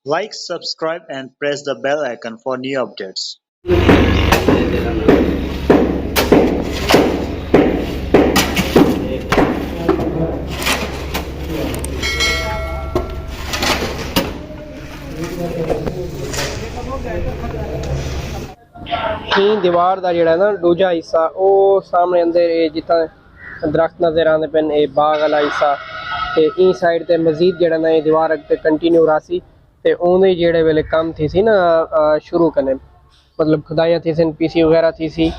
Like, subscribe and press the bell icon for new updates. ही दीवार का जिहड़ा ना दूजा हिस्सा वो सामने अंदर जितना दरख्त नज़र आते पे ये बाग वाला हिस्सा ते ई साइड ते मजीद जिहड़ा ना ये दीवार अगे कंटिन्यू रासी ते उन्हें जिहड़े वेले काम थी सी ना शुरू करने मतलब खुदाइयाँ थी सन पीसी वगैरह थी सी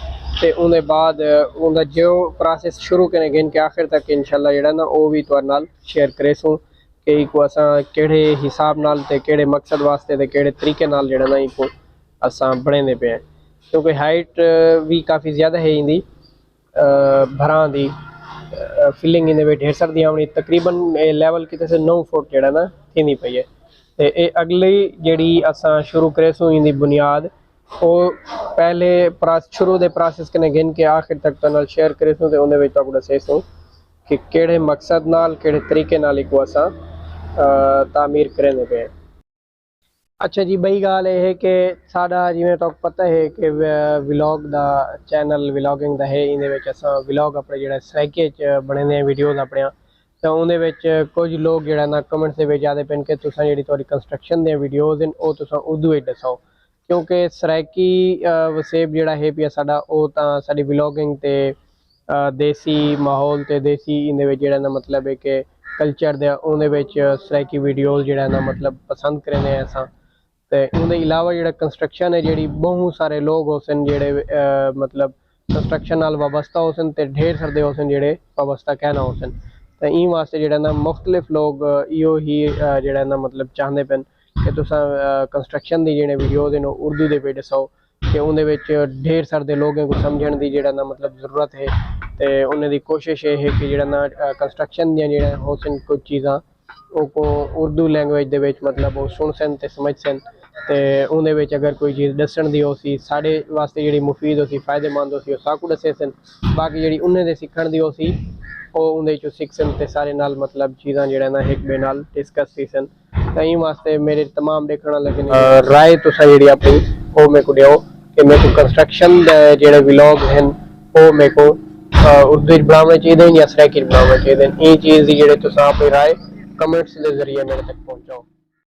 ते उन्हें बाद उनका जो प्रोसेस शुरू करने गिन के आखिर तक इंशाल्लाह जिहड़ा ना वो भी तुहाडे नाल शेयर करेसूँ कि इको असां केड़े हिसाब नाल ते केड़े मकसद वास्ते ते केड़े तरीके नाल जिहड़ा ना इको असां बणेंदे पे हैं क्योंकि हाइट भी काफ़ी ज़्यादा है इंदी भरां दी फिलिंग इन ढेर सारी आवनी तकरीबन लेवल कितने से 9 फुट जड़ा ना थी पई है ते ये अगली जड़ी असां शुरू करेसूँ इंदी बुनियाद वो पहले शुरू दे प्रोसेस कने गिन के आखिर तक तो नाल शेयर करेसूँ ते उहदे विच तुहानू दसेसूँ कि केड़े मकसद नाल केड़े तरीके नाल इको असां तामीर करेंदे पे हैं। अच्छा जी बई गाल है कि साडा जिवें तो पता है कि विलॉग दा चैनल विलॉगिंग दा है इहदे विच असां विलॉग अपने जिहड़ा सराइके च बने दे वीडियोज़ अपने तो उहदे विच कुछ लोग जिहड़ा ना कमेंट्स दे विच आदे पेन कि तुसां जिहड़ी तुहाडी कंस्ट्रक्शन दे वीडियोज़ न ओह तुसां उर्दू विच दसाओ क्योंकि सराइकी वसेब जिहड़ा है पिया साडा ओह तां साडी विलॉगिंग ते देसी माहौल ते देसी इहदे विच जिहड़ा ना मतलब है कि कल्चर दे उहदे विच सराइकी वीडियोज़ जिहड़ा ना मतलब पसंद करेंदे असां ते उहदे अलावा जिहड़ा कंस्ट्रक्शन है जिहड़ी बहुत सारे लोग होसन जिहड़े मतलब कंस्ट्रक्शन नाल वाबस्ता होसन ते ढेर सारे होसन जिहड़े वाबस्ता कहना होसन ते ई वास्ते जिहड़ा ना मुख्तलिफ लोग इहो ही जिहड़ा ना मतलब चाहते पेन कि तुसां कंस्ट्रक्शन दी जिहड़े वीडियोज़ न उर्दू दे विच दसाओ कि उहदे विच ढेर सारे लोगों को समझण दी जिहड़ा ना मतलब ज़रूरत है ते उन्हें दी कोशिश ये है कि जिहड़ा ना कंस्ट्रक्शन दी जिहड़े होसन कुछ चीज़ां को उर्दू लैंग्वेज दे विच मतलब वो सुन सन ते समझ सन ते उहदे विच अगर कोई चीज़ दस्सण दी होसी साडे वास्ते जिहड़ी मुफीद होसी फायदेमंद होसी ओह साकू दस्से सन बाकी जिहड़ी उन्हें दे सीखण दी होसी ओह उहदे चों सीख सन ते सारे नाल मतलब चीज़ां जिहड़ा ना एक बे नाल डिस्कस थी सन तां ई वास्ते मेरे तमाम देखण वाले राय तुसां जिहड़ी अपनी ओह मेरे को दिओ कि मेरे को कंस्ट्रक्शन दे जिहड़े व्लॉग हन ओह मेरे को उर्दू विच बनाने चाहिए या सराइकी बनाने चाहिए ई चीज़ दी जिहड़े तुसां अपनी राय कमेंट्स के जरिए मेरे तक पहुँचाओ।